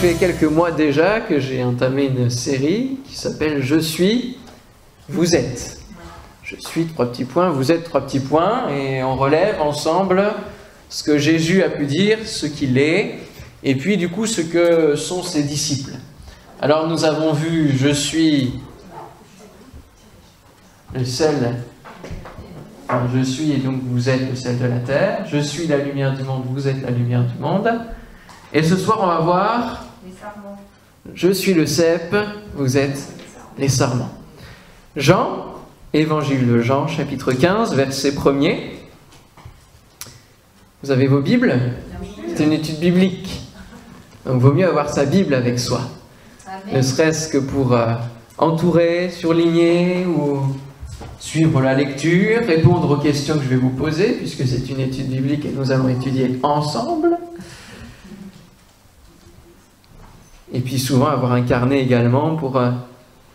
fait quelques mois déjà que j'ai entamé une série qui s'appelle « Je suis, vous êtes ». Je suis, 3 petits points, vous êtes, 3 petits points, et on relève ensemble ce que Jésus a pu dire, ce qu'il est, et puis du coup ce que sont ses disciples. Alors nous avons vu « Je suis le sel ». Enfin, je suis et donc vous êtes le sel de la terre. Je suis la lumière du monde, vous êtes la lumière du monde. Et ce soir, on va voir je suis le cep, vous êtes les sarments. Jean, évangile de Jean, chapitre 15, verset 1er. Vous avez vos Bibles? C'est une étude biblique. Donc, il vaut mieux avoir sa Bible avec soi. Ne serait-ce que pour entourer, surligner ou suivre la lecture, répondre aux questions que je vais vous poser, puisque c'est une étude biblique et nous allons étudier ensemble. Et puis souvent avoir un carnet également pour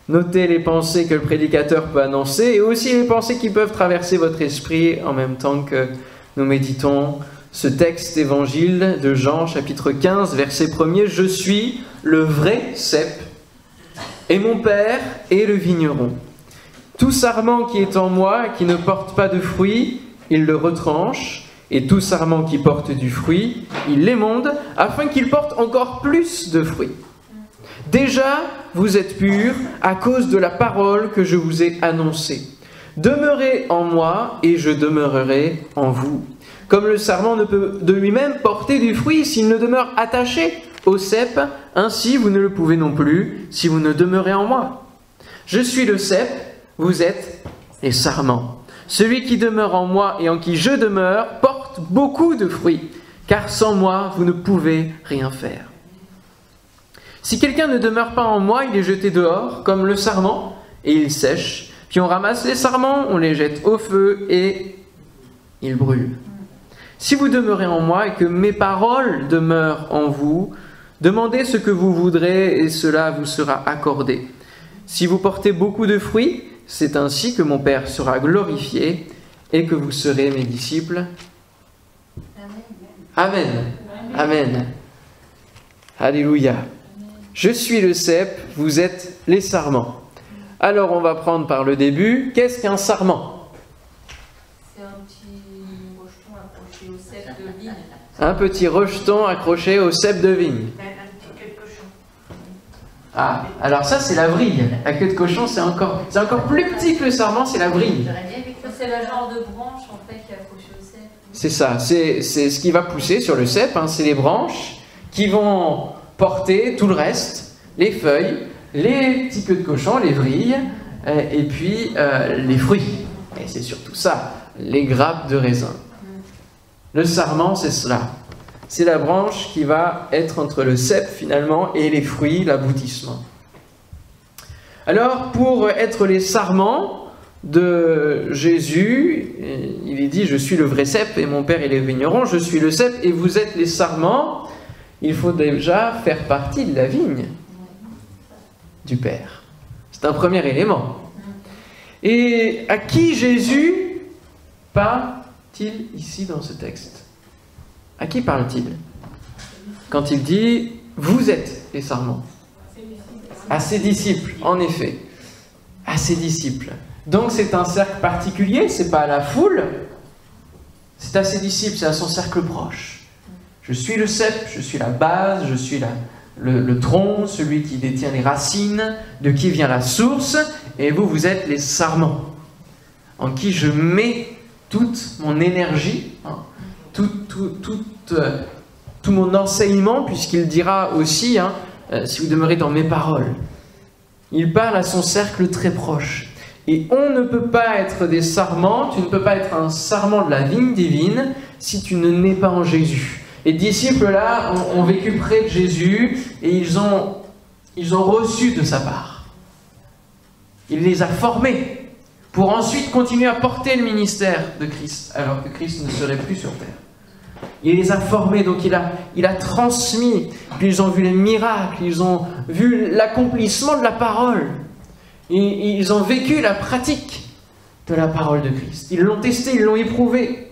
noter les pensées que le prédicateur peut annoncer et aussi les pensées qui peuvent traverser votre esprit en même temps que nous méditons ce texte évangile de Jean, chapitre 15, verset 1er. Je suis le vrai cep et mon Père est le vigneron. Tout sarment qui est en moi et qui ne porte pas de fruit, il le retranche, et tout sarment qui porte du fruit, il l'émonde, afin qu'il porte encore plus de fruits. Déjà, vous êtes purs à cause de la parole que je vous ai annoncée. Demeurez en moi, et je demeurerai en vous. Comme le sarment ne peut de lui-même porter du fruit s'il ne demeure attaché au cep, ainsi vous ne le pouvez non plus si vous ne demeurez en moi. Je suis le cep, vous êtes les sarments. Celui qui demeure en moi et en qui je demeure porte beaucoup de fruits, car sans moi, vous ne pouvez rien faire. Si quelqu'un ne demeure pas en moi, il est jeté dehors, comme le sarment, et il sèche. Puis on ramasse les sarments, on les jette au feu, et ils brûlent. Si vous demeurez en moi et que mes paroles demeurent en vous, demandez ce que vous voudrez, et cela vous sera accordé. Si vous portez beaucoup de fruits, c'est ainsi que mon Père sera glorifié et que vous serez mes disciples. Amen. Amen. Alléluia. Je suis le cep, vous êtes les sarments. Alors on va prendre par le début. Qu'est-ce qu'un sarment? C'est un petit rejeton accroché au cep de vigne. Un petit rejeton accroché au cep de vigne. Ah, alors ça c'est la vrille. La queue de cochon c'est encore plus petit que le sarment, c'est la vrille. C'est le genre de branche en fait qui est accroché au cep. C'est ça, c'est ce qui va pousser sur le cep, hein, c'est les branches qui vont porter tout le reste, les feuilles, les petits queues de cochon, les vrilles, et puis les fruits. Et c'est surtout ça, les grappes de raisin. Le sarment c'est cela. C'est la branche qui va être entre le cep finalement et les fruits, l'aboutissement. Alors, pour être les sarments de Jésus, il est dit « Je suis le vrai cep et mon Père est le vigneron, je suis le cep et vous êtes les sarments », il faut déjà faire partie de la vigne du Père. C'est un premier élément. Et à qui Jésus parle-t-il ici dans ce texte ? À qui parle-t-il quand il dit « Vous êtes les sarments » ? À ses disciples, en effet. À ses disciples. Donc c'est un cercle particulier, c'est pas à la foule, c'est à ses disciples, c'est à son cercle proche. Je suis le cep, je suis la base, je suis le tronc, celui qui détient les racines, de qui vient la source, et vous, vous êtes les sarments, en qui je mets toute mon énergie, hein, tout mon enseignement, puisqu'il dira aussi, hein, si vous demeurez dans mes paroles. Il parle à son cercle très proche. Et on ne peut pas être des sarments, tu ne peux pas être un sarment de la vigne divine si tu ne nais pas en Jésus. Les disciples là ont vécu près de Jésus et ils ont reçu de sa part. Il les a formés pour ensuite continuer à porter le ministère de Christ, alors que Christ ne serait plus sur terre. Il les a formés, donc il a transmis, puis ils ont vu les miracles, ils ont vu l'accomplissement de la parole, et ils ont vécu la pratique de la parole de Christ. Ils l'ont testé, ils l'ont éprouvé.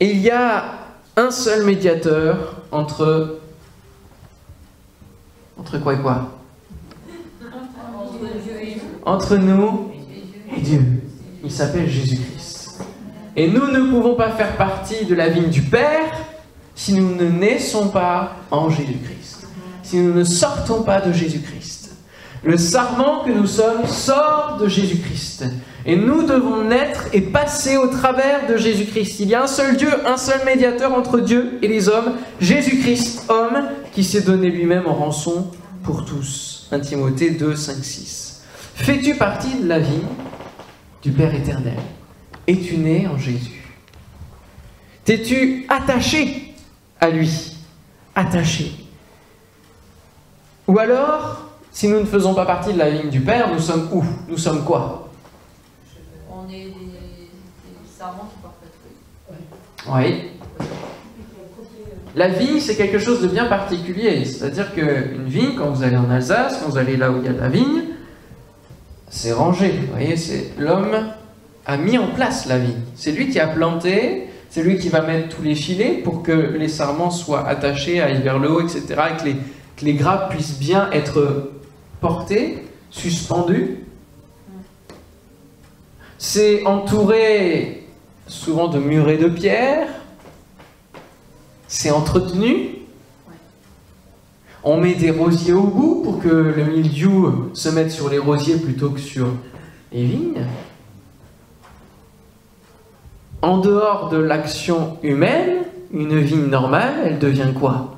Et il y a un seul médiateur entre quoi et quoi? Entre nous et Dieu. Il s'appelle Jésus-Christ. Et nous ne pouvons pas faire partie de la vigne du Père si nous ne naissons pas en Jésus-Christ. Si nous ne sortons pas de Jésus-Christ. Le sarment que nous sommes sort de Jésus-Christ. Et nous devons naître et passer au travers de Jésus-Christ. Il y a un seul Dieu, un seul médiateur entre Dieu et les hommes, Jésus-Christ, homme, qui s'est donné lui-même en rançon pour tous. 1 Timothée 2, 5, 6. Fais-tu partie de la vie du Père éternel? Es-tu né en Jésus? T'es-tu attaché à lui? Attaché. Ou alors, si nous ne faisons pas partie de la vigne du Père, nous sommes où? Nous sommes quoi? On est des sarments qui portent pas de fruits. Oui. La vigne, c'est quelque chose de bien particulier. C'est-à-dire qu'une vigne, quand vous allez en Alsace, quand vous allez là où il y a de la vigne, c'est rangé. Vous voyez, c'est l'homme a mis en place la vigne. C'est lui qui a planté, c'est lui qui va mettre tous les filets pour que les sarments soient attachés, aillent vers le haut, etc. Et que les grappes puissent bien être portées, suspendues. C'est entouré souvent de murets de pierre. C'est entretenu. On met des rosiers au bout pour que le mildiou se mette sur les rosiers plutôt que sur les vignes. En dehors de l'action humaine, une vigne normale, elle devient quoi?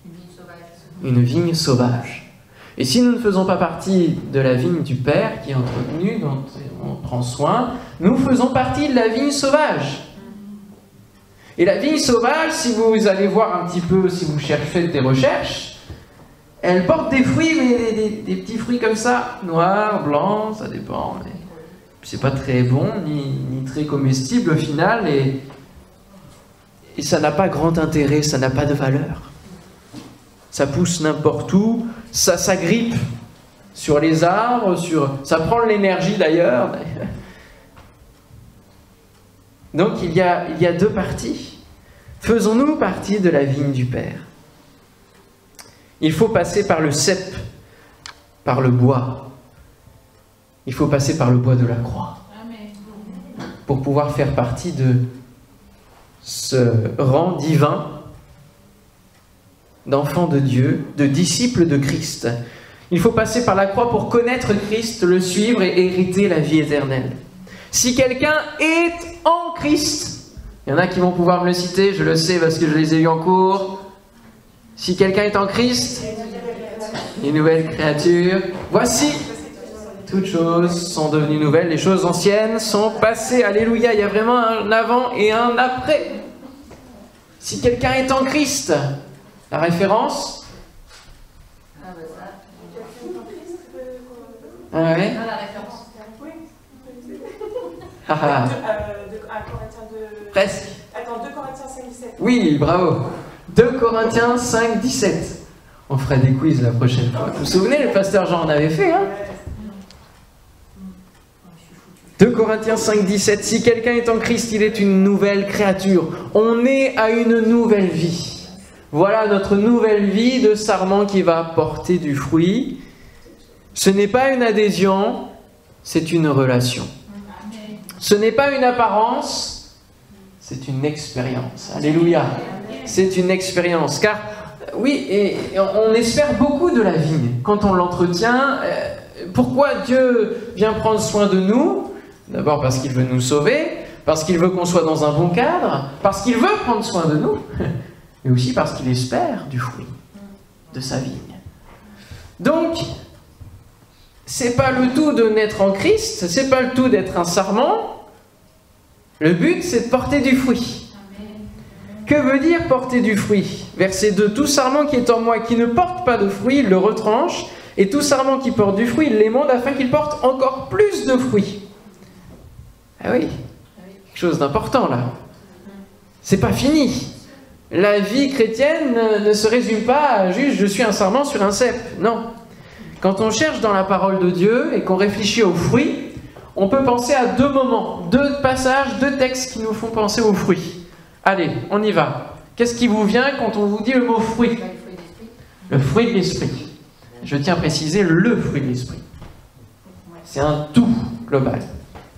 Une vigne sauvage. Une vigne sauvage. Et si nous ne faisons pas partie de la vigne du Père qui est entretenue, dont on prend soin, nous faisons partie de la vigne sauvage. Et la vigne sauvage, si vous allez voir un petit peu, si vous faites des recherches, elle porte des fruits, mais des petits fruits comme ça, noirs, blancs, ça dépend. Mais c'est pas très bon, ni très comestible au final, et ça n'a pas grand intérêt, ça n'a pas de valeur. Ça pousse n'importe où, ça s'agrippe sur les arbres, ça prend de l'énergie d'ailleurs. Donc il y a deux parties. Faisons-nous partie de la vigne du Père? Il faut passer par le cep, par le bois. Il faut passer par le bois de la croix. Pour pouvoir faire partie de ce rang divin d'enfants de Dieu, de disciples de Christ. Il faut passer par la croix pour connaître Christ, le suivre et hériter la vie éternelle. Si quelqu'un est en Christ, il y en a qui vont pouvoir me le citer, je le sais parce que je les ai eus en cours. Si quelqu'un est en Christ, une nouvelle créature. Voici, toutes choses sont devenues nouvelles, les choses anciennes sont passées. Alléluia, il y a vraiment un avant et un après. Si quelqu'un est en Christ, la référence? Ah ouais. Ah, la référence. Presque. Attends, 2 Corinthiens 5, 17. Oui, bravo. 2 Corinthiens 5, 17. On fera des quiz la prochaine fois. Vous vous souvenez, le pasteur Jean en avait fait, hein? 2 Corinthiens 5, 17. Si quelqu'un est en Christ, il est une nouvelle créature. On est à une nouvelle vie. Voilà notre nouvelle vie de sarment qui va porter du fruit. Ce n'est pas une adhésion, c'est une relation. Ce n'est pas une apparence, c'est une expérience. Alléluia. C'est une expérience. Car, oui, et on espère beaucoup de la vigne quand on l'entretient. Pourquoi Dieu vient prendre soin de nous? D'abord parce qu'il veut nous sauver, parce qu'il veut qu'on soit dans un bon cadre, parce qu'il veut prendre soin de nous, mais aussi parce qu'il espère du fruit de sa vigne. Donc, c'est pas le tout de naître en Christ, c'est pas le tout d'être un sarment. Le but, c'est de porter du fruit. Que veut dire porter du fruit? Verset 2. Tout sarment qui est en moi, qui ne porte pas de fruit, il le retranche, et tout sarment qui porte du fruit, il l'émonde afin qu'il porte encore plus de fruits. Ah oui, quelque chose d'important là. C'est pas fini. La vie chrétienne ne se résume pas à juste je suis un sarment sur un cep. Non. Quand on cherche dans la parole de Dieu et qu'on réfléchit aux fruits, on peut penser à deux moments, deux passages, deux textes qui nous font penser aux fruits. Allez, on y va. Qu'est-ce qui vous vient quand on vous dit le mot fruit? Le fruit de l'esprit. Je tiens à préciser le fruit de l'esprit. C'est un tout global.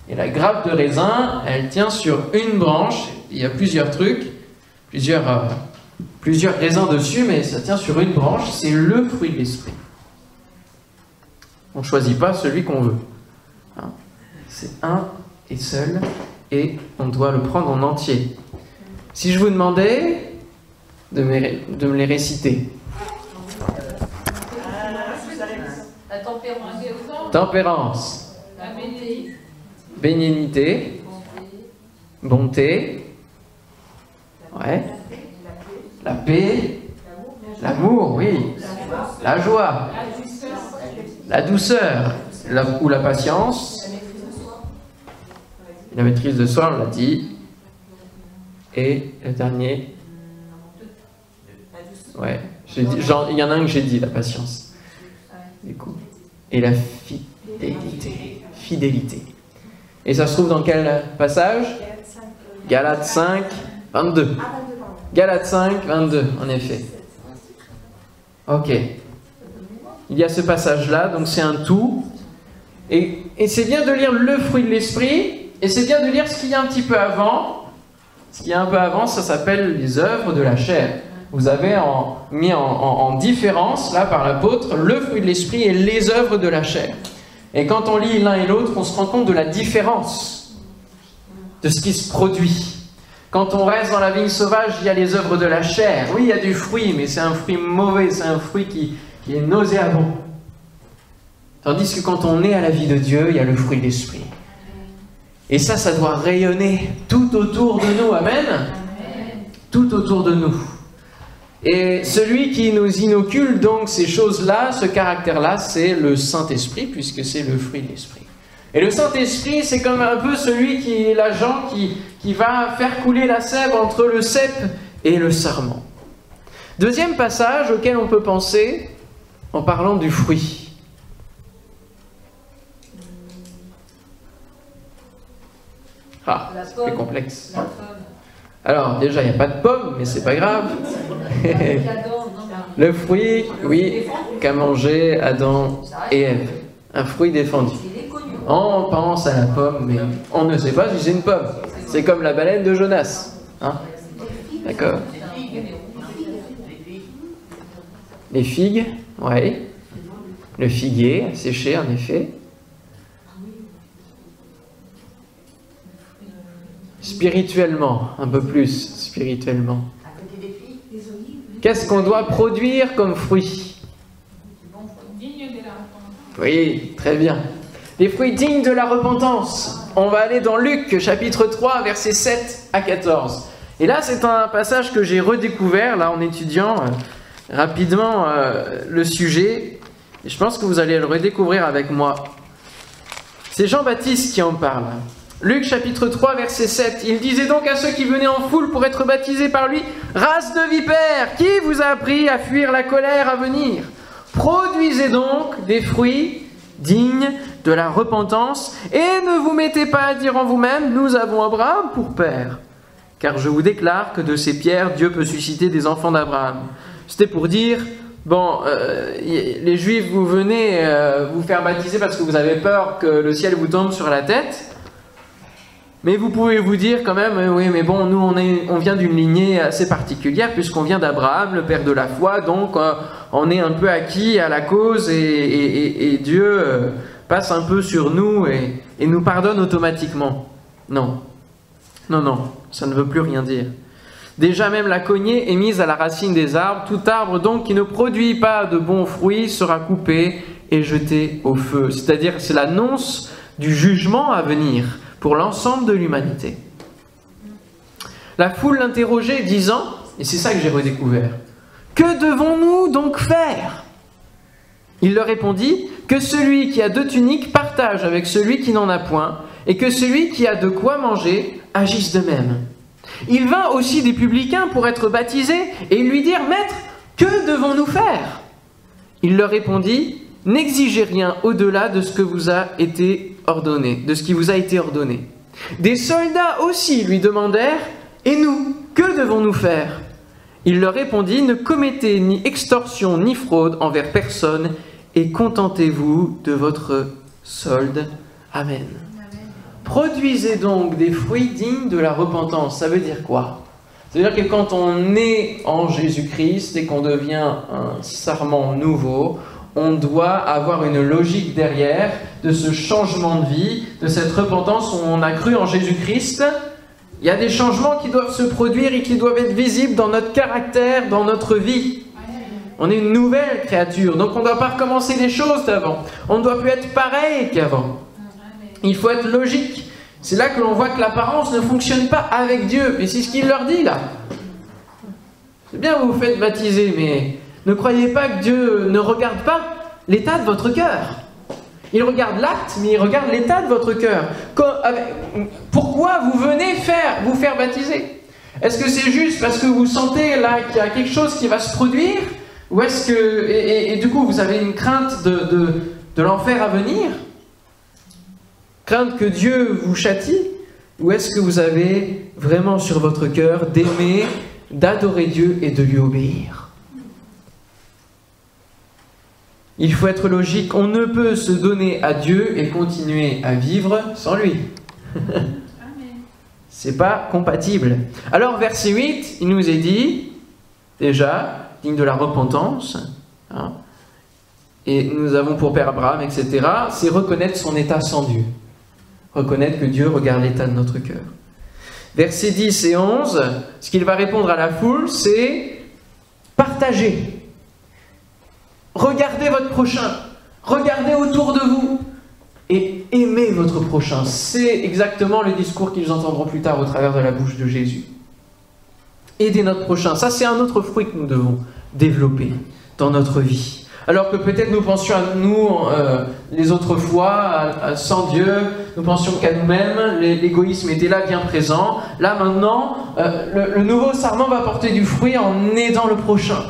Et la grappe de raisin, elle tient sur une branche. Il y a plusieurs trucs, plusieurs raisins dessus, mais ça tient sur une branche. C'est le fruit de l'esprit. On ne choisit pas celui qu'on veut. Hein? C'est un et seul, et on doit le prendre en entier. Si je vous demandais de me les réciter. La tempérance. Tempérance. La bénédiction. Bénignité. Bonté. Ouais. La paix. L'amour, oui. La joie. La douceur. Ou la patience. La maîtrise de soi, on l'a dit. Et le dernier. Ouais. Il y en a un que j'ai dit, la patience. Du coup. Et la fidélité. Fidélité. Et ça se trouve dans quel passage? Galates 5, 22. Galates 5, 22, en effet. Ok. Il y a ce passage-là, donc c'est un tout. Et c'est bien de lire le fruit de l'esprit, et c'est bien de lire ce qu'il y a un petit peu avant. Ce qu'il y a un peu avant, ça s'appelle les œuvres de la chair. Vous avez mis en différence, là, par l'apôtre, le fruit de l'esprit et les œuvres de la chair. Et quand on lit l'un et l'autre, on se rend compte de la différence de ce qui se produit. Quand on reste dans la vigne sauvage, il y a les œuvres de la chair. Oui, il y a du fruit, mais c'est un fruit mauvais, c'est un fruit qui est nauséabond. Tandis que quand on est à la vie de Dieu, il y a le fruit de l'esprit. Et ça doit rayonner tout autour de nous. Amen? Tout autour de nous. Et celui qui nous inocule donc ces choses-là, ce caractère-là, c'est le Saint-Esprit, puisque c'est le fruit de l'Esprit. Et le Saint-Esprit, c'est comme un peu celui qui est l'agent qui va faire couler la sève entre le cep et le sarment. Deuxième passage auquel on peut penser en parlant du fruit. Ah, c'est plus complexe. Alors, déjà, il n'y a pas de pomme, mais c'est pas grave. Le fruit, oui, qu'a mangé Adam et Ève. Un fruit défendu. On pense à la pomme, mais on ne sait pas si c'est une pomme. C'est comme la baleine de Jonas. Hein? D'accord. Les figues, oui. Le figuier, séché, en effet. Spirituellement, un peu plus spirituellement. Qu'est-ce qu'on doit produire comme fruit? Oui, très bien. Des fruits dignes de la repentance. On va aller dans Luc, chapitre 3, versets 7 à 14. Et là, c'est un passage que j'ai redécouvert, là, en étudiant rapidement le sujet. Et je pense que vous allez le redécouvrir avec moi. C'est Jean-Baptiste qui en parle. Luc chapitre 3 verset 7, il disait donc à ceux qui venaient en foule pour être baptisés par lui, « Race de vipères, qui vous a appris à fuir la colère à venir? Produisez donc des fruits dignes de la repentance et ne vous mettez pas à dire en vous-même, nous avons Abraham pour père. Car je vous déclare que de ces pierres, Dieu peut susciter des enfants d'Abraham. » C'était pour dire, bon, les Juifs, vous venez vous faire baptiser parce que vous avez peur que le ciel vous tombe sur la tête. Mais vous pouvez vous dire quand même, oui, mais bon, nous on vient d'une lignée assez particulière puisqu'on vient d'Abraham, le père de la foi, donc on est un peu acquis à la cause et Dieu passe un peu sur nous et nous pardonne automatiquement. Non, non, non, ça ne veut plus rien dire. Déjà même la cognée est mise à la racine des arbres, tout arbre donc qui ne produit pas de bons fruits sera coupé et jeté au feu. C'est-à-dire c'est l'annonce du jugement à venir pour l'ensemble de l'humanité. La foule l'interrogeait disant, et c'est ça que j'ai redécouvert, « Que devons-nous donc faire ?» Il leur répondit, « Que celui qui a 2 tuniques partage avec celui qui n'en a point, et que celui qui a de quoi manger agisse de même. » Il vint aussi des publicains pour être baptisés, et ils lui dirent, « Maître, que devons-nous faire ?» Il leur répondit, « N'exigez rien au-delà de ce que vous a été ordonné, de ce qui vous a été ordonné. » Des soldats aussi lui demandèrent, « Et nous, que devons-nous faire ?» Il leur répondit, « Ne commettez ni extorsion ni fraude envers personne et contentez-vous de votre solde. Amen. » Produisez donc des fruits dignes de la repentance. Ça veut dire quoi? Ça veut dire que quand on est en Jésus-Christ et qu'on devient un sarment nouveau, on doit avoir une logique derrière de ce changement de vie, de cette repentance où on a cru en Jésus-Christ. Il y a des changements qui doivent se produire et qui doivent être visibles dans notre caractère, dans notre vie. On est une nouvelle créature, donc on ne doit pas recommencer les choses d'avant. On ne doit plus être pareil qu'avant. Il faut être logique. C'est là que l'on voit que l'apparence ne fonctionne pas avec Dieu. Et c'est ce qu'il leur dit là. C'est bien, vous vous faites baptiser, mais ne croyez pas que Dieu ne regarde pas l'état de votre cœur. Il regarde l'acte, mais il regarde l'état de votre cœur. Pourquoi vous venez vous faire baptiser? Est-ce que c'est juste parce que vous sentez là qu'il y a quelque chose qui va se produire? Ou est-ce que... Et du coup, vous avez une crainte de l'enfer à venir? Crainte que Dieu vous châtie? Ou est-ce que vous avez vraiment sur votre cœur d'aimer, d'adorer Dieu et de lui obéir? Il faut être logique, on ne peut se donner à Dieu et continuer à vivre sans lui. C'est pas compatible. Alors, verset 8, il nous est dit, déjà, digne de la repentance, hein, et nous avons pour père Abraham, etc., c'est reconnaître son état sans Dieu. Reconnaître que Dieu regarde l'état de notre cœur. Versets 10 et 11, ce qu'il va répondre à la foule, c'est partager. Regardez votre prochain, regardez autour de vous et aimez votre prochain. C'est exactement le discours qu'ils entendront plus tard au travers de la bouche de Jésus. Aider notre prochain, ça c'est un autre fruit que nous devons développer dans notre vie. Alors que peut-être nous pensions à nous les autres fois, sans Dieu, nous pensions qu'à nous-mêmes, l'égoïsme était là bien présent. Là maintenant, le nouveau sarment va porter du fruit en aidant le prochain.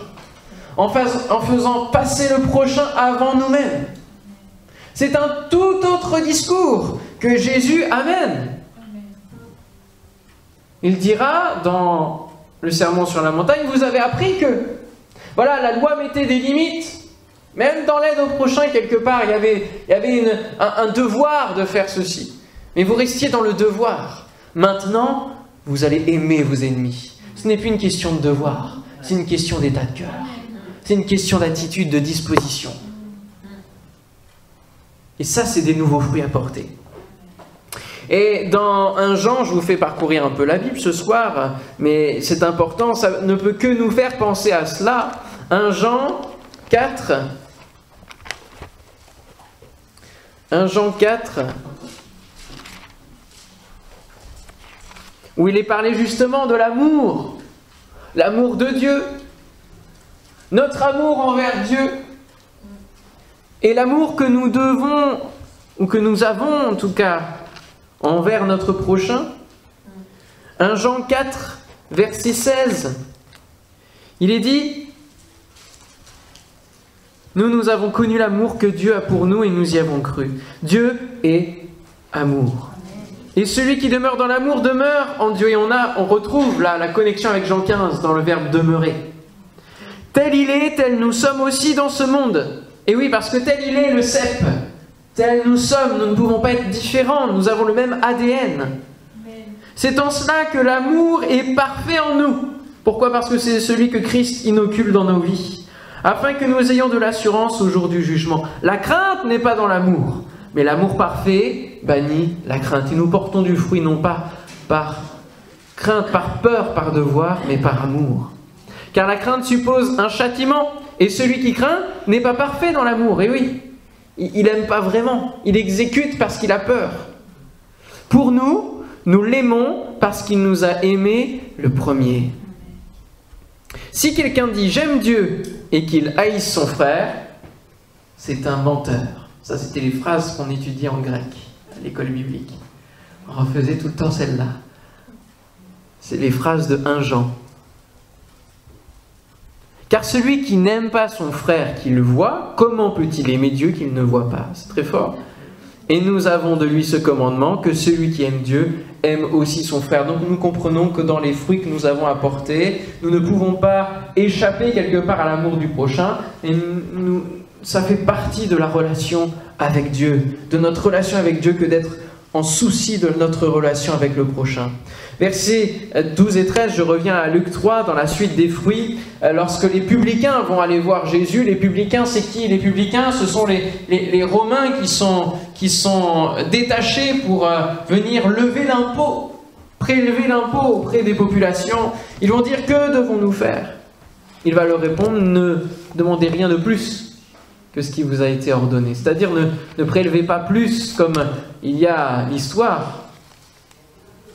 En faisant passer le prochain avant nous-mêmes. C'est un tout autre discours que Jésus amène. Il dira dans le sermon sur la montagne, vous avez appris que, voilà, la loi mettait des limites, même dans l'aide au prochain, quelque part, il y avait un devoir de faire ceci. Mais vous restiez dans le devoir. Maintenant, vous allez aimer vos ennemis. Ce n'est plus une question de devoir, c'est une question d'état de cœur. C'est une question d'attitude, de disposition. Et ça, c'est des nouveaux fruits à porter. Et dans 1 Jean, je vous fais parcourir un peu la Bible ce soir, mais c'est important, ça ne peut que nous faire penser à cela. 1 Jean 4. 1 Jean 4, où il est parlé justement de l'amour de Dieu. Notre amour envers Dieu et l'amour que nous devons, ou que nous avons en tout cas, envers notre prochain. 1 Jean 4, verset 16, il est dit « Nous avons connu l'amour que Dieu a pour nous et nous y avons cru. Dieu est amour. Et celui qui demeure dans l'amour demeure en Dieu. » Et on retrouve là la connexion avec Jean 15 dans le verbe « demeurer ». Tel il est, tel nous sommes aussi dans ce monde. Et oui, parce que tel il est le cep, tel nous sommes, nous ne pouvons pas être différents, nous avons le même ADN. C'est en cela que l'amour est parfait en nous. Pourquoi? Parce que c'est celui que Christ inocule dans nos vies, afin que nous ayons de l'assurance au jour du jugement. La crainte n'est pas dans l'amour, mais l'amour parfait bannit la crainte. Et nous portons du fruit non pas par crainte, par peur, par devoir, mais par amour. Car la crainte suppose un châtiment, et celui qui craint n'est pas parfait dans l'amour. Et oui, il n'aime pas vraiment, il exécute parce qu'il a peur. Pour nous, nous l'aimons parce qu'il nous a aimés le premier. Si quelqu'un dit « j'aime Dieu » et qu'il haïsse son frère, c'est un menteur. Ça, c'était les phrases qu'on étudiait en grec à l'école biblique. On refaisait tout le temps celle-là. C'est les phrases de 1 Jean. Car celui qui n'aime pas son frère qu'il voit, comment peut-il aimer Dieu qu'il ne voit pas? C'est très fort. Et nous avons de lui ce commandement, que celui qui aime Dieu aime aussi son frère. Donc nous comprenons que dans les fruits que nous avons apportés, nous ne pouvons pas échapper quelque part à l'amour du prochain, et ça fait partie de la relation avec Dieu, de notre relation avec Dieu, que d'être en souci de notre relation avec le prochain. Versets 12 et 13, je reviens à Luc 3, dans la suite des fruits. Lorsque les publicains vont aller voir Jésus, les publicains, c'est qui? Les publicains, ce sont les Romains qui sont détachés pour venir lever l'impôt, prélever l'impôt auprès des populations. Ils vont dire: que devons-nous faire? Il va leur répondre: ne demandez rien de plus que ce qui vous a été ordonné. C'est-à-dire, ne prélevez pas plus, comme il y a l'histoire,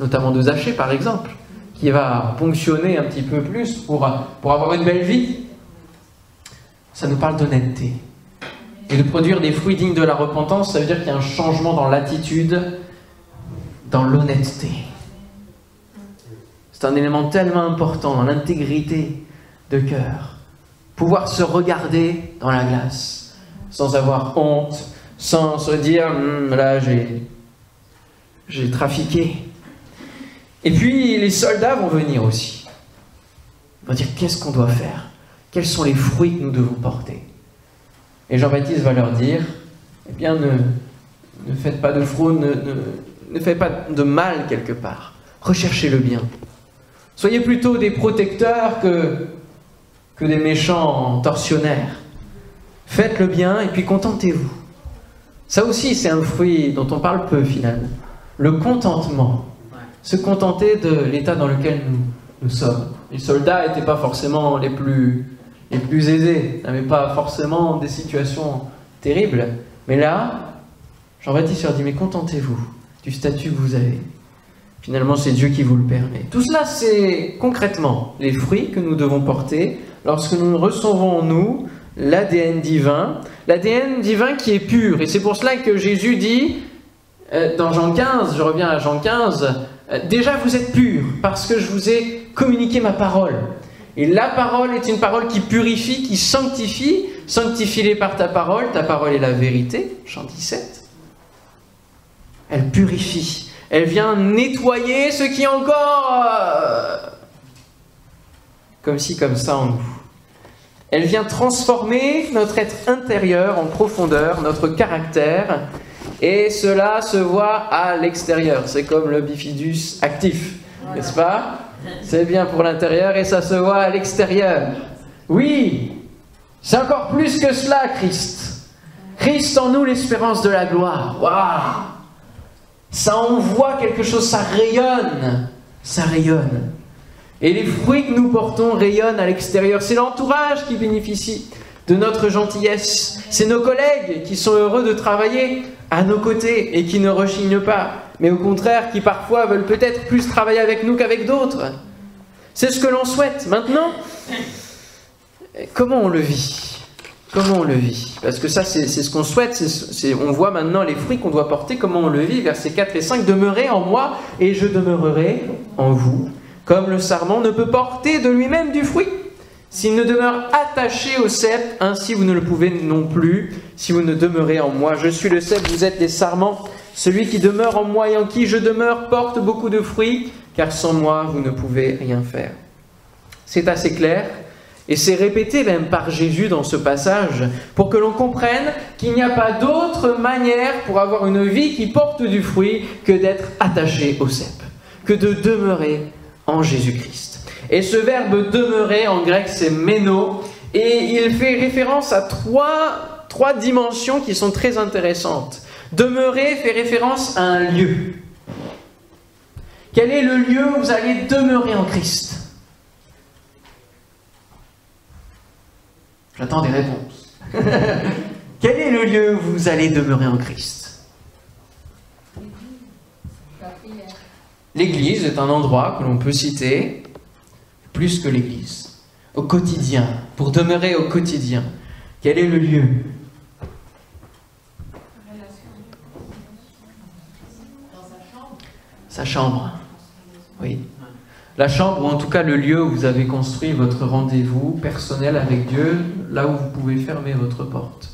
notamment de Zachée par exemple, qui va ponctionner un petit peu plus pour avoir une belle vie. Ça nous parle d'honnêteté. Et de produire des fruits dignes de la repentance, ça veut dire qu'il y a un changement dans l'attitude, dans l'honnêteté. C'est un élément tellement important dans l'intégrité de cœur. Pouvoir se regarder dans la glace, sans avoir honte, sans se dire là j'ai trafiqué. Et puis les soldats vont venir aussi. Ils vont dire: qu'est-ce qu'on doit faire? Quels sont les fruits que nous devons porter? Et Jean-Baptiste va leur dire: eh bien ne faites pas de fraude, ne faites pas de mal quelque part. Recherchez le bien. Soyez plutôt des protecteurs que des méchants tortionnaires. Faites le bien et puis contentez-vous. Ça aussi, c'est un fruit dont on parle peu finalement. Le contentement. Se contenter de l'état dans lequel nous sommes. Les soldats n'étaient pas forcément les plus aisés, n'avaient pas forcément des situations terribles. Mais là, Jean-Baptiste leur dit: mais contentez-vous du statut que vous avez. Finalement, c'est Dieu qui vous le permet. Tout cela, c'est concrètement les fruits que nous devons porter lorsque nous recevons en nous l'ADN divin qui est pur. Et c'est pour cela que Jésus dit dans Jean 15, je reviens à Jean 15, déjà vous êtes purs parce que je vous ai communiqué ma parole. Et la parole est une parole qui purifie, qui sanctifie. Sanctifie-les par ta parole est la vérité, Jean 17. Elle purifie, elle vient nettoyer ce qui est encore comme ci, comme ça en nous. Elle vient transformer notre être intérieur en profondeur, notre caractère, et cela se voit à l'extérieur. C'est comme le bifidus actif, n'est-ce pas? C'est bien pour l'intérieur et ça se voit à l'extérieur. Oui, c'est encore plus que cela, Christ. Christ en nous, l'espérance de la gloire. Waouh! Ça envoie quelque chose, ça rayonne. Ça rayonne. Et les fruits que nous portons rayonnent à l'extérieur. C'est l'entourage qui bénéficie de notre gentillesse. C'est nos collègues qui sont heureux de travailler à nos côtés et qui ne rechignent pas, mais au contraire qui parfois veulent peut-être plus travailler avec nous qu'avec d'autres. C'est ce que l'on souhaite. Maintenant, comment on le vit? Comment on le vit? Parce que ça, c'est ce qu'on souhaite. On voit maintenant les fruits qu'on doit porter, comment on le vit. Versets 4 et 5. « Demeurez en moi et je demeurerai en vous. Comme le sarment ne peut porter de lui-même du fruit, s'il ne demeure attaché au cep, ainsi vous ne le pouvez non plus, si vous ne demeurez en moi. Je suis le cep, vous êtes les sarments. Celui qui demeure en moi et en qui je demeure porte beaucoup de fruits, car sans moi vous ne pouvez rien faire. » C'est assez clair, et c'est répété même par Jésus dans ce passage, pour que l'on comprenne qu'il n'y a pas d'autre manière pour avoir une vie qui porte du fruit que d'être attaché au cep, que de demeurer en Jésus-Christ. Et ce verbe demeurer en grec c'est méno, et il fait référence à trois dimensions qui sont très intéressantes. Demeurer fait référence à un lieu. Quel est le lieu où vous allez demeurer en Christ? J'attends des réponses. Quel est le lieu où vous allez demeurer en Christ? L'Église est un endroit que l'on peut citer plus que l'Église. Au quotidien, pour demeurer au quotidien. Quel est le lieu? Sa chambre. Oui. La chambre, ou en tout cas le lieu où vous avez construit votre rendez-vous personnel avec Dieu, là où vous pouvez fermer votre porte.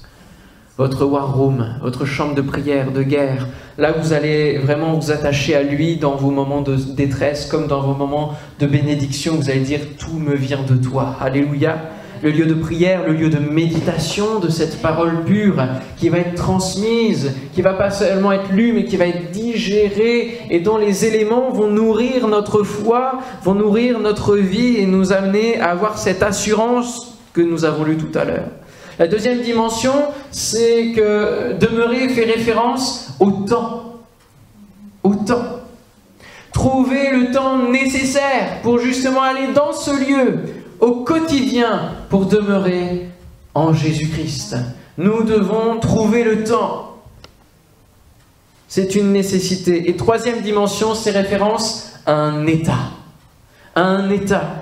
votre war room, votre chambre de prière, de guerre, là où vous allez vraiment vous attacher à lui dans vos moments de détresse, comme dans vos moments de bénédiction, vous allez dire « tout me vient de toi ». Alléluia. Le lieu de prière, le lieu de méditation de cette parole pure qui va être transmise, qui va pas seulement être lue, mais qui va être digérée et dont les éléments vont nourrir notre foi, vont nourrir notre vie et nous amener à avoir cette assurance que nous avons lue tout à l'heure. La deuxième dimension, c'est que demeurer fait référence au temps. Au temps. Trouver le temps nécessaire pour justement aller dans ce lieu, au quotidien, pour demeurer en Jésus-Christ. Nous devons trouver le temps. C'est une nécessité. Et troisième dimension, c'est référence à un état. À un état.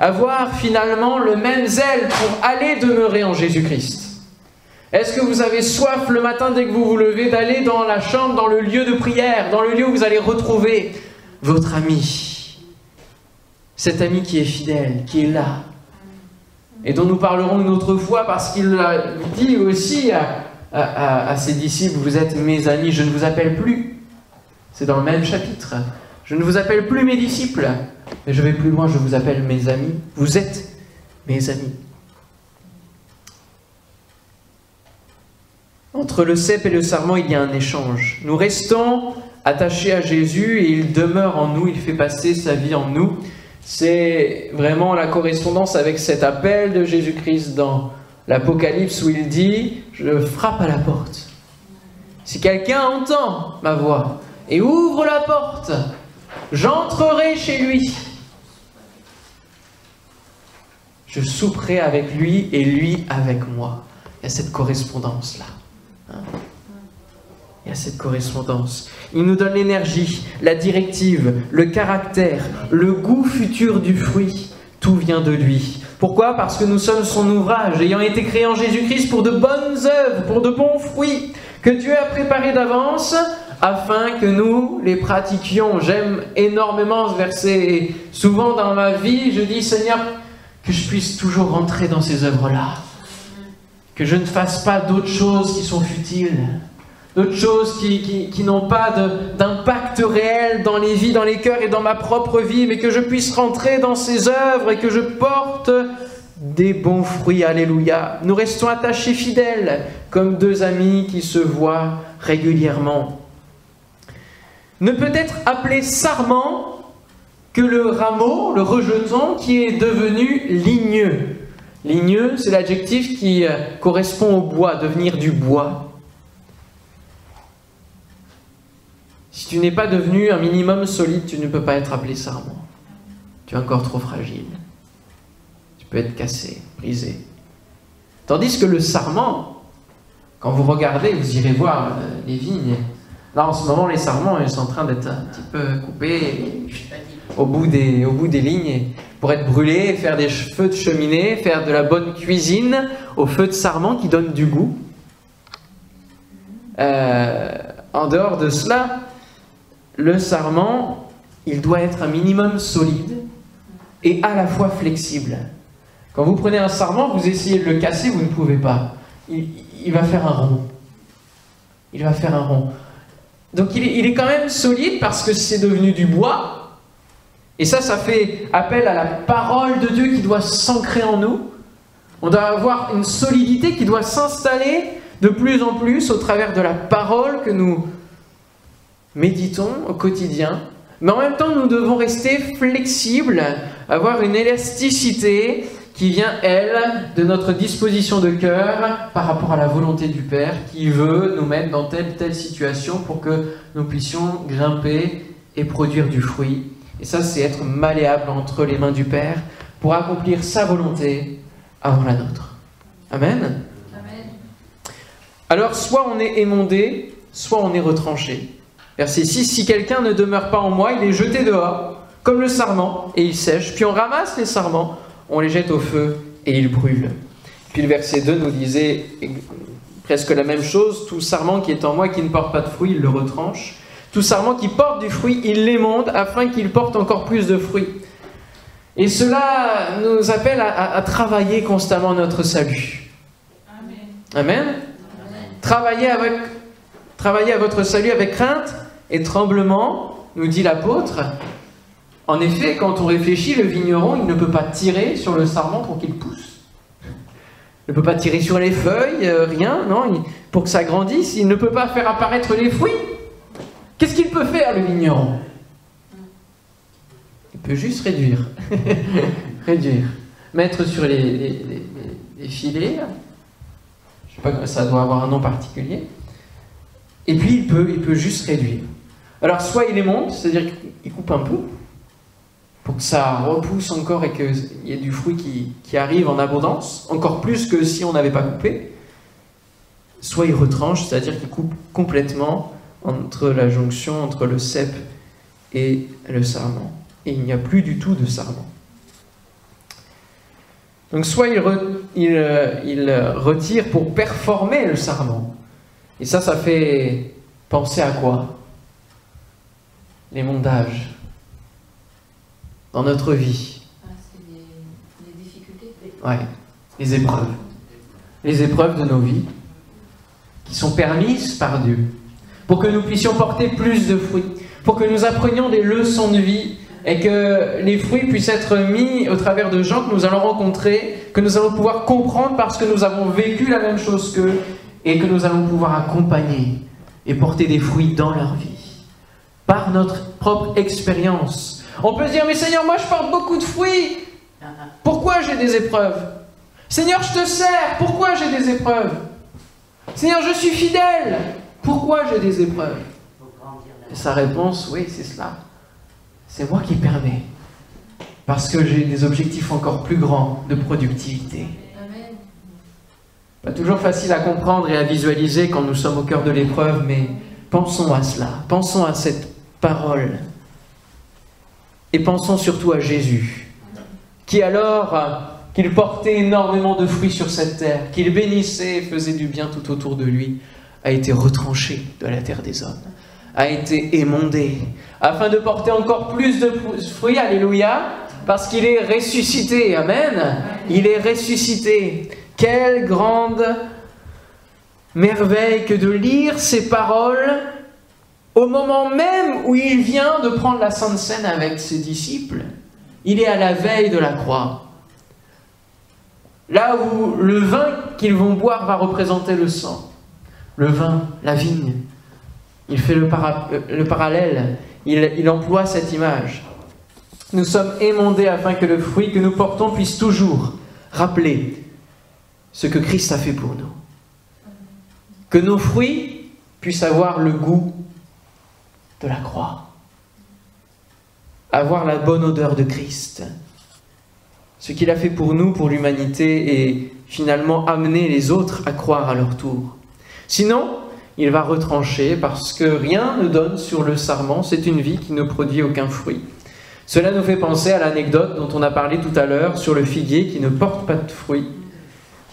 Avoir finalement le même zèle pour aller demeurer en Jésus-Christ. Est-ce que vous avez soif le matin dès que vous vous levez d'aller dans la chambre, dans le lieu de prière, dans le lieu où vous allez retrouver votre ami? Cet ami qui est fidèle, qui est là, et dont nous parlerons une autre fois parce qu'il dit aussi à ses disciples, vous êtes mes amis, je ne vous appelle plus. C'est dans le même chapitre. Je ne vous appelle plus mes disciples, mais je vais plus loin, je vous appelle mes amis. Vous êtes mes amis. Entre le cep et le sarment, il y a un échange. Nous restons attachés à Jésus et il demeure en nous, il fait passer sa vie en nous. C'est vraiment la correspondance avec cet appel de Jésus-Christ dans l'Apocalypse où il dit « Je frappe à la porte. Si quelqu'un entend ma voix et ouvre la porte, j'entrerai chez lui. Je souperai avec lui et lui avec moi. » Il y a cette correspondance-là. Hein? Il y a cette correspondance. Il nous donne l'énergie, la directive, le caractère, le goût futur du fruit. Tout vient de lui. Pourquoi? Parce que nous sommes son ouvrage, ayant été créés en Jésus-Christ pour de bonnes œuvres, pour de bons fruits, que Dieu a préparés d'avance, afin que nous les pratiquions. J'aime énormément ce verset. Et souvent dans ma vie, je dis, Seigneur, que je puisse toujours rentrer dans ces œuvres-là. Que je ne fasse pas d'autres choses qui sont futiles. D'autres choses qui n'ont pas d'impact réel dans les vies, dans les cœurs et dans ma propre vie, mais que je puisse rentrer dans ces œuvres et que je porte des bons fruits. Alléluia. Nous restons attachés fidèles, comme deux amis qui se voient régulièrement. Ne peut être appelé sarment que le rameau, le rejeton, qui est devenu ligneux. Ligneux, c'est l'adjectif qui correspond au bois, devenir du bois. Si tu n'es pas devenu un minimum solide, tu ne peux pas être appelé sarment. Tu es encore trop fragile. Tu peux être cassé, brisé. Tandis que le sarment, quand vous regardez, vous irez voir les vignes. Là, en ce moment, les sarments, ils sont en train d'être un petit peu coupés au bout des lignes pour être brûlés, faire des feux de cheminée, faire de la bonne cuisine au feu de sarment qui donne du goût. En dehors de cela, le sarment, il doit être un minimum solide et à la fois flexible. Quand vous prenez un sarment, vous essayez de le casser, vous ne pouvez pas. Il va faire un rond. Il va faire un rond. Donc il est quand même solide parce que c'est devenu du bois. Et ça fait appel à la parole de Dieu qui doit s'ancrer en nous. On doit avoir une solidité qui doit s'installer de plus en plus au travers de la parole que nous méditons au quotidien. Mais en même temps, nous devons rester flexibles, avoir une élasticité qui vient, elle, de notre disposition de cœur par rapport à la volonté du Père qui veut nous mettre dans telle situation pour que nous puissions grimper et produire du fruit. Et ça, c'est être malléable entre les mains du Père pour accomplir sa volonté avant la nôtre. Amen. Amen. Alors, soit on est émondé, soit on est retranché. Verset 6, si quelqu'un ne demeure pas en moi, il est jeté dehors, comme le sarment, et il sèche. Puis on ramasse les sarments, on les jette au feu, et ils brûlent. Puis le verset 2 nous disait presque la même chose. Tout sarment qui est en moi, qui ne porte pas de fruit, il le retranche. Tout sarment qui porte du fruit, il l'émonde, afin qu'il porte encore plus de fruits. Et cela nous appelle à travailler constamment notre salut. Amen. Amen. Travaillez à votre salut avec crainte et tremblement, nous dit l'apôtre. En effet, quand on réfléchit, le vigneron, il ne peut pas tirer sur le sarment pour qu'il pousse. Il ne peut pas tirer sur les feuilles, rien, non. Pour que ça grandisse, il ne peut pas faire apparaître les fruits. Qu'est-ce qu'il peut faire, le vigneron? Il peut juste réduire. Réduire. Mettre sur les filets. Je sais pas, ça doit avoir un nom particulier. Et puis, il peut juste réduire. Alors, soit il les monte, c'est-à-dire qu'il coupe un peu, pour que ça repousse encore et qu'il y ait du fruit qui arrive en abondance, encore plus que si on n'avait pas coupé. Soit il retranche, c'est-à-dire qu'il coupe complètement entre la jonction entre le cep et le sarment. Et il n'y a plus du tout de sarment. Donc soit il retire pour performer le sarment. Et ça fait penser à quoi? Les mondages dans notre vie. C'est les difficultés. Ouais, les épreuves. Les épreuves de nos vies qui sont permises par Dieu pour que nous puissions porter plus de fruits, pour que nous apprenions des leçons de vie et que les fruits puissent être mis au travers de gens que nous allons rencontrer, que nous allons pouvoir comprendre parce que nous avons vécu la même chose qu'eux et que nous allons pouvoir accompagner et porter des fruits dans leur vie par notre propre expérience. On peut se dire, mais Seigneur, moi je porte beaucoup de fruits. Pourquoi j'ai des épreuves? Seigneur, je te sers. Pourquoi j'ai des épreuves? Seigneur, je suis fidèle. Pourquoi j'ai des épreuves? Et sa réponse, oui, c'est cela. C'est moi qui permets. Parce que j'ai des objectifs encore plus grands de productivité. Amen. Pas toujours facile à comprendre et à visualiser quand nous sommes au cœur de l'épreuve, mais pensons à cela. Pensons à cette parole. Et pensons surtout à Jésus, qui alors qu'il portait énormément de fruits sur cette terre, qu'il bénissait et faisait du bien tout autour de lui, a été retranché de la terre des hommes, a été émondé, afin de porter encore plus de fruits, alléluia, parce qu'il est ressuscité, amen, il est ressuscité. Quelle grande merveille que de lire ces paroles au moment même où il vient de prendre la Sainte Seine avec ses disciples. Il est à la veille de la croix. Là où le vin qu'ils vont boire va représenter le sang. Le vin, la vigne. Il fait le parallèle. Il emploie cette image. Nous sommes émondés afin que le fruit que nous portons puisse toujours rappeler ce que Christ a fait pour nous. Que nos fruits puissent avoir le goût de la croix. Avoir la bonne odeur de Christ. Ce qu'il a fait pour nous, pour l'humanité, et finalement amener les autres à croire à leur tour. Sinon, il va retrancher parce que rien ne donne sur le sarment, c'est une vie qui ne produit aucun fruit. Cela nous fait penser à l'anecdote dont on a parlé tout à l'heure sur le figuier qui ne porte pas de fruits.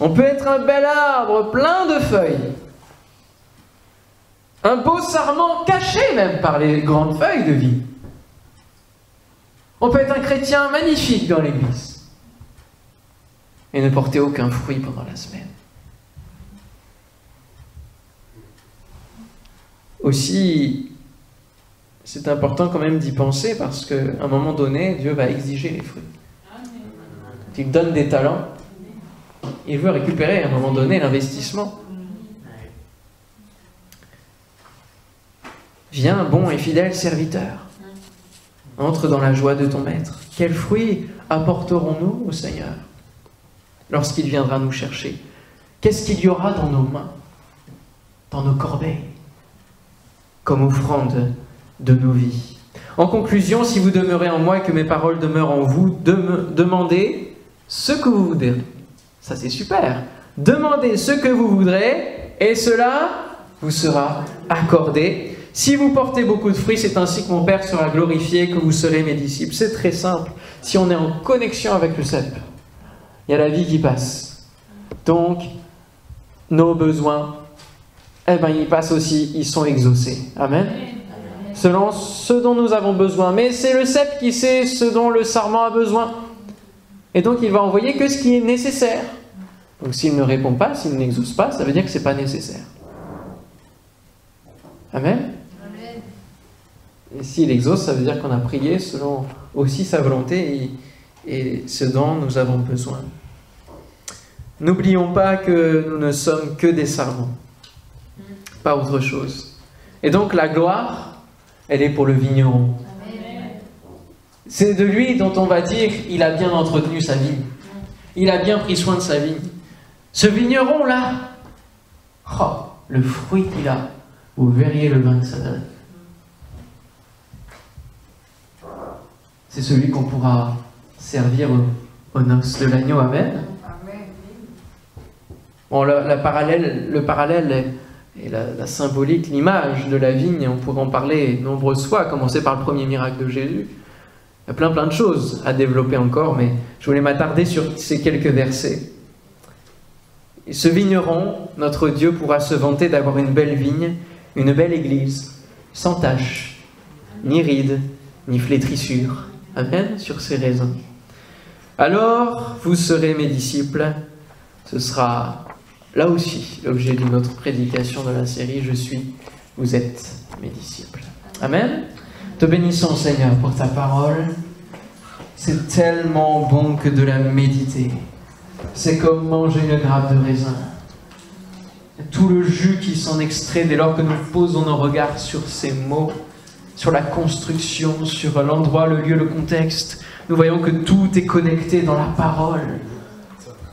On peut être un bel arbre plein de feuilles, un beau sarment caché même par les grandes feuilles de vie. On peut être un chrétien magnifique dans l'église et ne porter aucun fruit pendant la semaine. Aussi, c'est important quand même d'y penser parce qu'à un moment donné, Dieu va exiger les fruits. Il donne des talents, il veut récupérer à un moment donné l'investissement. Viens, bon et fidèle serviteur, entre dans la joie de ton maître. Quels fruits apporterons-nous au Seigneur lorsqu'il viendra nous chercher? Qu'est-ce qu'il y aura dans nos mains, dans nos corbeilles, comme offrande de nos vies? En conclusion, si vous demeurez en moi et que mes paroles demeurent en vous, demandez ce que vous voudrez. Ça, c'est super. Demandez ce que vous voudrez et cela vous sera accordé. Si vous portez beaucoup de fruits, c'est ainsi que mon Père sera glorifié, que vous serez mes disciples. C'est très simple. Si on est en connexion avec le cep, il y a la vie qui passe. Donc, nos besoins, eh bien, ils passent aussi, ils sont exaucés. Amen. Selon ce dont nous avons besoin. Mais c'est le cep qui sait ce dont le sarment a besoin. Et donc, il va envoyer que ce qui est nécessaire. Donc, s'il ne répond pas, s'il n'exauce pas, ça veut dire que ce n'est pas nécessaire. Amen. Et s'il exauce, ça veut dire qu'on a prié selon aussi sa volonté et ce dont nous avons besoin. N'oublions pas que nous ne sommes que des sarments, pas autre chose. Et donc la gloire, elle est pour le vigneron. C'est de lui dont on va dire il a bien entretenu sa vigne. Il a bien pris soin de sa vigne. Ce vigneron-là, oh, le fruit qu'il a, vous verriez le vin que ça donne. C'est celui qu'on pourra servir aux noces de l'agneau. Amen. Bon, le parallèle et la symbolique, l'image de la vigne, on pourrait en parler nombreuses fois, à commencer par le premier miracle de Jésus. Il y a plein de choses à développer encore, mais je voulais m'attarder sur ces quelques versets. Et ce vigneron, notre Dieu, pourra se vanter d'avoir une belle vigne, une belle église, sans tache, ni ride, ni flétrissure. Amen, sur ces raisins. Alors, vous serez mes disciples. Ce sera là aussi l'objet d'une autre prédication de la série « Je suis, vous êtes mes disciples ». Amen. Te bénissons, Seigneur, pour ta parole. C'est tellement bon que de la méditer. C'est comme manger une grappe de raisin. Tout le jus qui s'en extrait dès lors que nous posons nos regards sur ces mots, sur la construction, sur l'endroit, le lieu, le contexte. Nous voyons que tout est connecté dans la parole.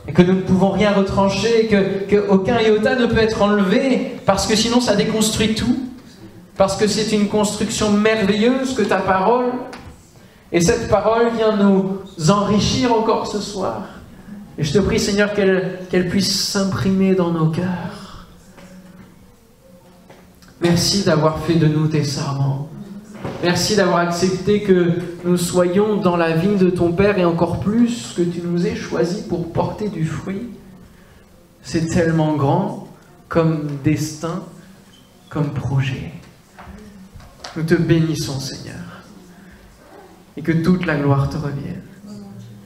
Et que nous ne pouvons rien retrancher, qu'aucun iota ne peut être enlevé, parce que sinon ça déconstruit tout. Parce que c'est une construction merveilleuse que ta parole, et cette parole vient nous enrichir encore ce soir. Et je te prie, Seigneur, qu'elle puisse s'imprimer dans nos cœurs. Merci d'avoir fait de nous tes servants. Merci d'avoir accepté que nous soyons dans la vigne de ton Père et encore plus que tu nous aies choisis pour porter du fruit. C'est tellement grand comme destin, comme projet. Nous te bénissons, Seigneur, et que toute la gloire te revienne.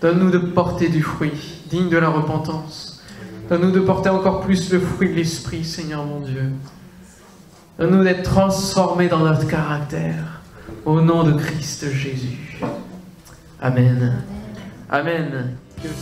Donne-nous de porter du fruit, digne de la repentance. Donne-nous de porter encore plus le fruit de l'Esprit, Seigneur mon Dieu. Donne-nous d'être transformés dans notre caractère, au nom de Christ Jésus. Amen. Amen. Amen.